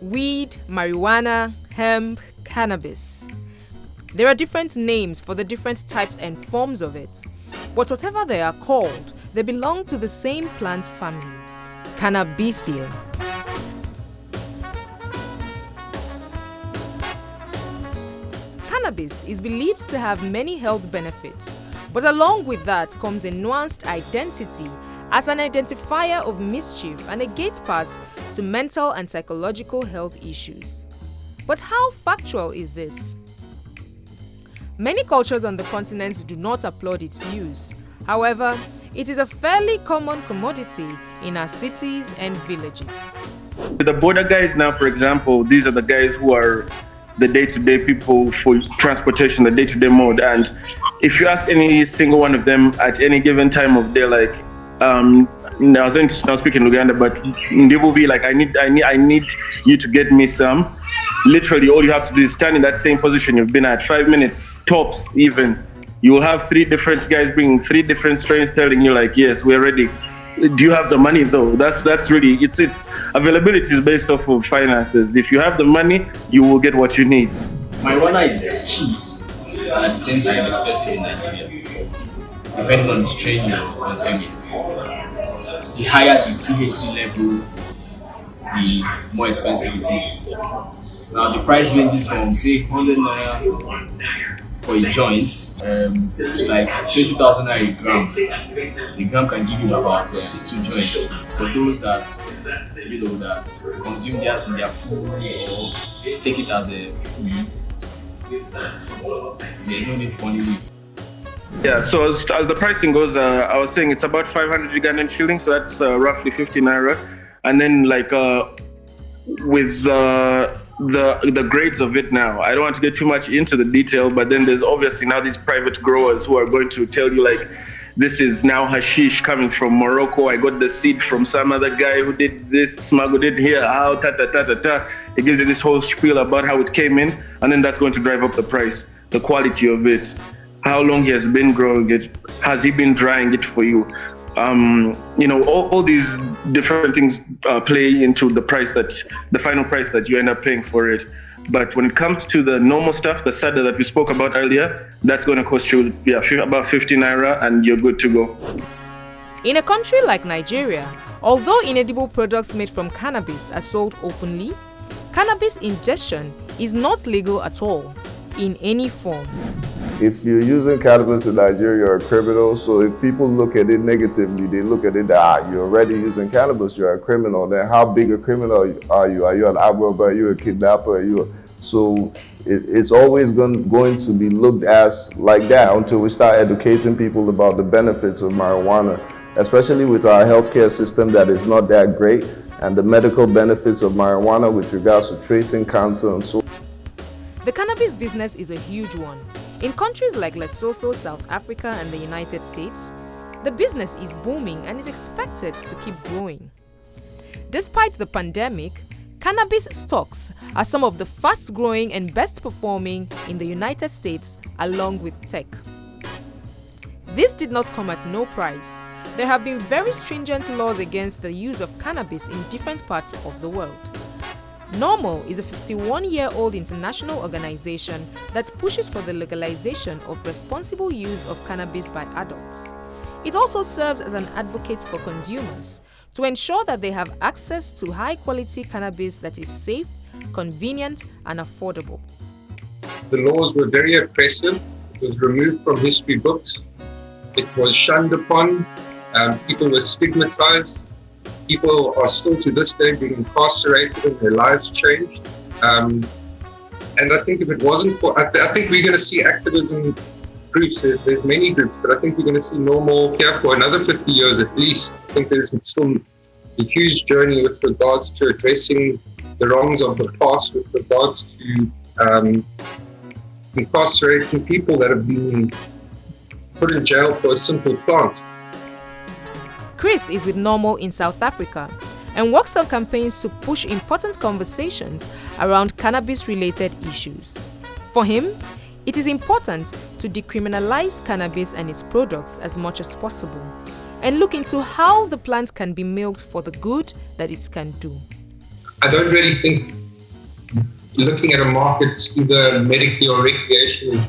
Weed, marijuana, hemp, cannabis. There are different names for the different types and forms of it, but whatever they are called, they belong to the same plant family, Cannabiceae. Cannabis is believed to have many health benefits, but along with that comes a nuanced identity as an identifier of mischief and a gate pass to mental and psychological health issues. But how factual is this? Many cultures on the continent do not applaud its use. However, it is a fairly common commodity in our cities and villages. The border guys now, for example, these are the guys who are the day-to-day people for transportation, the day-to-day mode. And if you ask any single one of them at any given time of day, like, I was going to now speak in Uganda, but they will be like, I need you to get me some. Literally, all you have to do is stand in that same position you've been at, 5 minutes tops even. You will have 3 different guys bringing 3 different strains telling you like, yes, we're ready. Do you have the money though? That's really, it's availability is based off of finances. If you have the money, you will get what you need. Marijuana is cheap and at the same time expensive in Nigeria, depending on the strain you're consuming. The higher the THC level, the more expensive it is. Now the price ranges from say 100 naira for a joint to like 20,000 naira a gram. The gram can give you about 2 joints. For those that that consume that in their food or take it as a tea, there's no need for it. Yeah, so as the pricing goes, I was saying it's about 500 Ugandan shillings, so that's roughly 50 naira. And then like with the grades of it now, I don't want to get too much into the detail, but then there's obviously now these private growers who are going to tell you like, this is now hashish coming from Morocco. I got the seed from some other guy who did this, smuggled it here, how, ta. It gives you this whole spiel about how it came in, and then that's going to drive up the price, the quality of it, how long he has been growing it, has he been drying it for you? All these different things play into the final price that you end up paying for it. But when it comes to the normal stuff, the sada that we spoke about earlier, that's going to cost you about 50 naira and you're good to go. In a country like Nigeria, although inedible products made from cannabis are sold openly, cannabis ingestion is not legal at all, in any form. If you're using cannabis in Nigeria, you're a criminal. So if people look at it negatively, they look at it that you're already using cannabis, you're a criminal. Then how big a criminal are you? Are you an armed robber? Are you a kidnapper? So it's always going to be looked as like that until we start educating people about the benefits of marijuana, especially with our healthcare system that is not that great, and the medical benefits of marijuana with regards to treating cancer and so on. The cannabis business is a huge one. In countries like Lesotho, South Africa, and the United States, the business is booming and is expected to keep growing. Despite the pandemic, cannabis stocks are some of the fast-growing and best-performing in the United States, along with tech. This did not come at no price. There have been very stringent laws against the use of cannabis in different parts of the world. NORMAL is a 51-year-old international organization that pushes for the legalization of responsible use of cannabis by adults. It also serves as an advocate for consumers to ensure that they have access to high-quality cannabis that is safe, convenient, and affordable. The laws were very oppressive. It was removed from history books. It was shunned upon. People were stigmatized. People are still to this day being incarcerated and their lives changed. And I think if it wasn't for, I think we're going to see activism groups, there's many groups, but I think we're going to see NORMAL here for another 50 years at least. I think there's still a huge journey with regards to addressing the wrongs of the past, with regards to incarcerating people that have been put in jail for a simple plant. Chris is with NORMAL in South Africa and works on campaigns to push important conversations around cannabis-related issues. For him, it is important to decriminalize cannabis and its products as much as possible and look into how the plant can be milked for the good that it can do. I don't really think looking at a market, either medically or recreationally,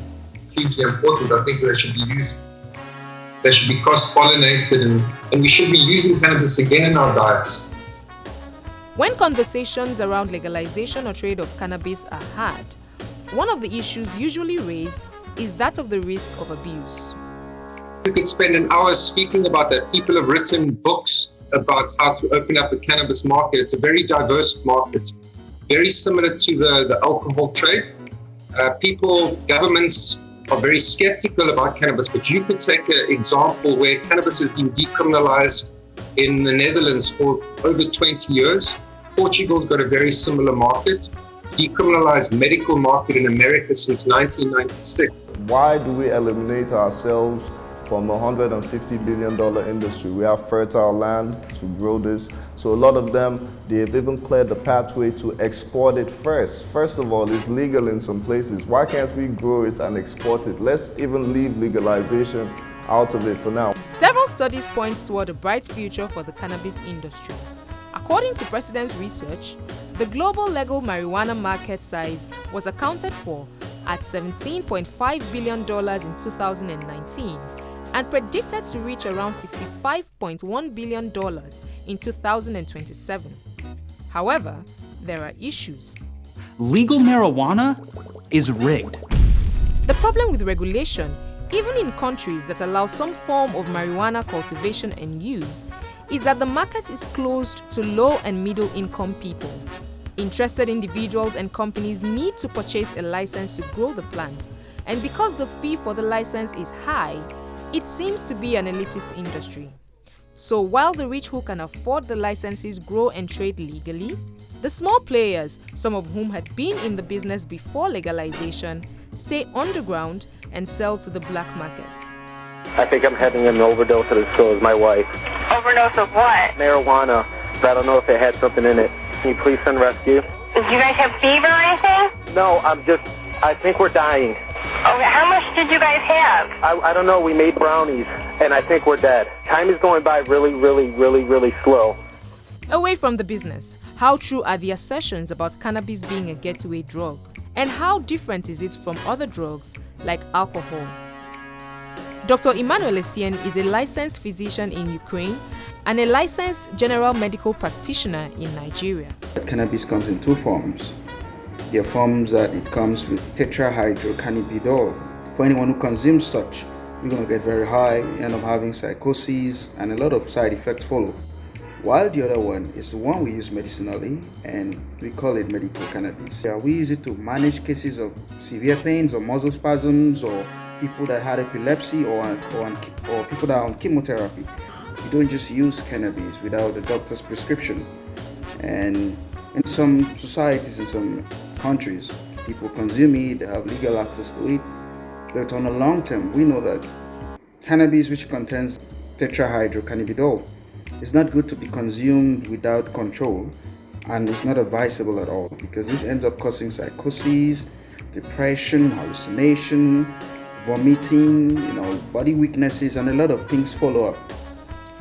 hugely important. I think they should be used. They should be cross-pollinated, and we should be using cannabis again in our diets. When conversations around legalization or trade of cannabis are had, one of the issues usually raised is that of the risk of abuse. We could spend an hour speaking about that. People have written books about how to open up a cannabis market. It's a very diverse market, very similar to the alcohol trade. Governments are very skeptical about cannabis, but you could take an example where cannabis has been decriminalized in the Netherlands for over 20 years. Portugal's got a very similar market. Decriminalized medical market in America since 1996. Why do we eliminate ourselves from a $150 billion industry? We have fertile land to grow this. So a lot of them, they've even cleared the pathway to export it first. First of all, it's legal in some places. Why can't we grow it and export it? Let's even leave legalization out of it for now. Several studies point toward a bright future for the cannabis industry. According to Precedence Research, the global legal marijuana market size was accounted for at $17.5 billion in 2019 and predicted to reach around $65.1 billion in 2027. However, there are issues. Legal marijuana is rigged. The problem with regulation, even in countries that allow some form of marijuana cultivation and use, is that the market is closed to low and middle income people. Interested individuals and companies need to purchase a license to grow the plant, and because the fee for the license is high, it seems to be an elitist industry. So while the rich who can afford the licenses grow and trade legally, the small players, some of whom had been in the business before legalization, stay underground and sell to the black markets. I think I'm having an overdose of the store with my wife. Overdose of what? Marijuana. I don't know if it had something in it. Can you please send rescue? Do you guys have fever or anything? No, I think we're dying. Okay, how much did you guys have? I don't know, we made brownies, and I think we're dead. Time is going by really, really, really, really slow. Away from the business, how true are the assertions about cannabis being a gateway drug? And how different is it from other drugs like alcohol? Dr. Emmanuel Essien is a licensed physician in Ukraine and a licensed general medical practitioner in Nigeria. Cannabis comes in two forms. There are forms that it comes with tetrahydrocannabinol. For anyone who consumes such, you're going to get very high, you end up having psychosis, and a lot of side effects follow. While the other one is the one we use medicinally, and we call it medical cannabis. We use it to manage cases of severe pains or muscle spasms, or people that had epilepsy, or people that are on chemotherapy. You don't just use cannabis without a doctor's prescription. And in some societies, in some countries, people consume it, they have legal access to it. But on the long term, we know that cannabis, which contains tetrahydrocannabinol, is not good to be consumed without control, and it's not advisable at all, because this ends up causing psychosis, depression, hallucination, vomiting, body weaknesses, and a lot of things follow up.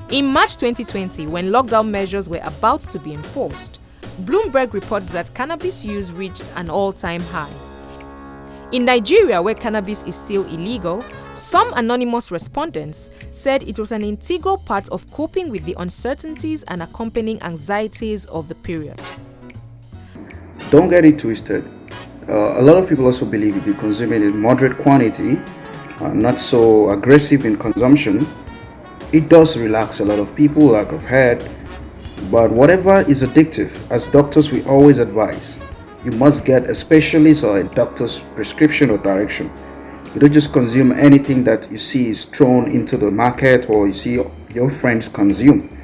In March 2020, when lockdown measures were about to be enforced, Bloomberg reports that cannabis use reached an all-time high. In Nigeria, where cannabis is still illegal, some anonymous respondents said it was an integral part of coping with the uncertainties and accompanying anxieties of the period. Don't get it twisted. A lot of people also believe if you consume it in moderate quantity, not so aggressive in consumption, it does relax a lot of people, lack of head. But whatever is addictive, as doctors we always advise, you must get a specialist or a doctor's prescription or direction. You don't just consume anything that you see is thrown into the market or you see your friends consume.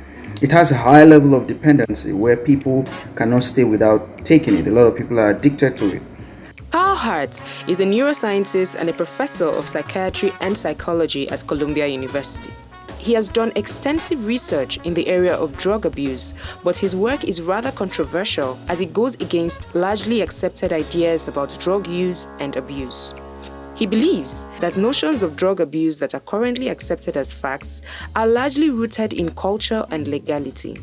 It has a high level of dependency where people cannot stay without taking it. A lot of people are addicted to it. Carl Hart is a neuroscientist and a professor of psychiatry and psychology at Columbia University. He has done extensive research in the area of drug abuse, but his work is rather controversial as it goes against largely accepted ideas about drug use and abuse. He believes that notions of drug abuse that are currently accepted as facts are largely rooted in culture and legality.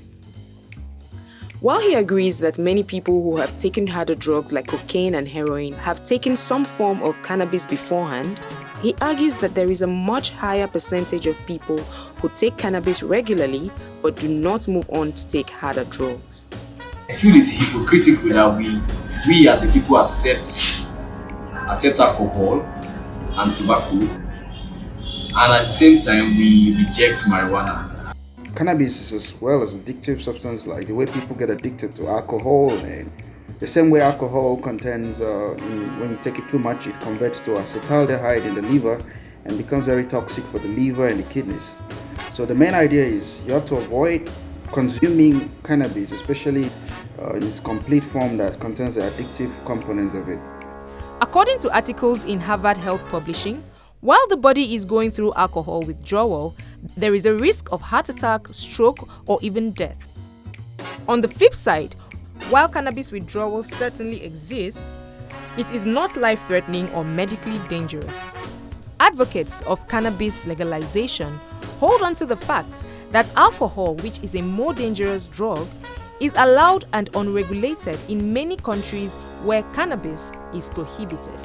While he agrees that many people who have taken harder drugs like cocaine and heroin have taken some form of cannabis beforehand, he argues that there is a much higher percentage of people who take cannabis regularly but do not move on to take harder drugs. I feel it's hypocritical that we as a people accept alcohol and tobacco, and at the same time we reject marijuana. Cannabis is as well as addictive substance, like the way people get addicted to alcohol, and the same way alcohol contains, when you take it too much, it converts to acetaldehyde in the liver and becomes very toxic for the liver and the kidneys. So the main idea is you have to avoid consuming cannabis, especially in its complete form that contains the addictive component of it. According to articles in Harvard Health Publishing, while the body is going through alcohol withdrawal, there is a risk of heart attack, stroke, or even death. On the flip side, while cannabis withdrawal certainly exists, it is not life-threatening or medically dangerous. Advocates of cannabis legalization hold on to the fact that alcohol, which is a more dangerous drug, is allowed and unregulated in many countries where cannabis is prohibited.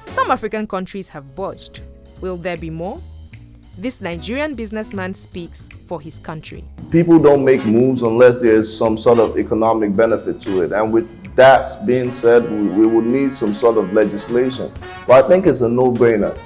Some African countries have budged. Will there be more? This Nigerian businessman speaks for his country. People don't make moves unless there's some sort of economic benefit to it. And with that being said, we would need some sort of legislation. But I think it's a no-brainer.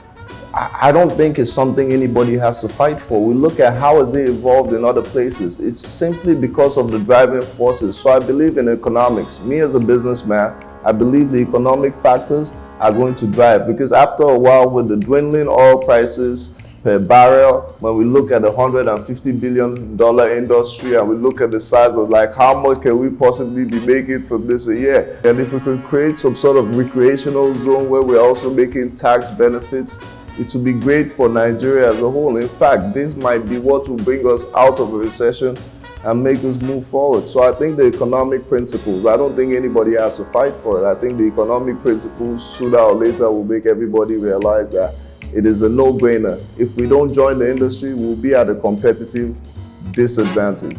I don't think it's something anybody has to fight for. We look at how is it evolved in other places. It's simply because of the driving forces. So I believe in economics. Me as a businessman, I believe the economic factors are going to drive, because after a while, with the dwindling oil prices per barrel, when we look at the $150 billion industry and we look at the size of like how much can we possibly be making from this a year, and if we could create some sort of recreational zone where we're also making tax benefits, it will be great for Nigeria as a whole. In fact, this might be what will bring us out of a recession and make us move forward. So I think the economic principles, I don't think anybody has to fight for it. I think the economic principles sooner or later will make everybody realize that it is a no-brainer. If we don't join the industry, we'll be at a competitive disadvantage.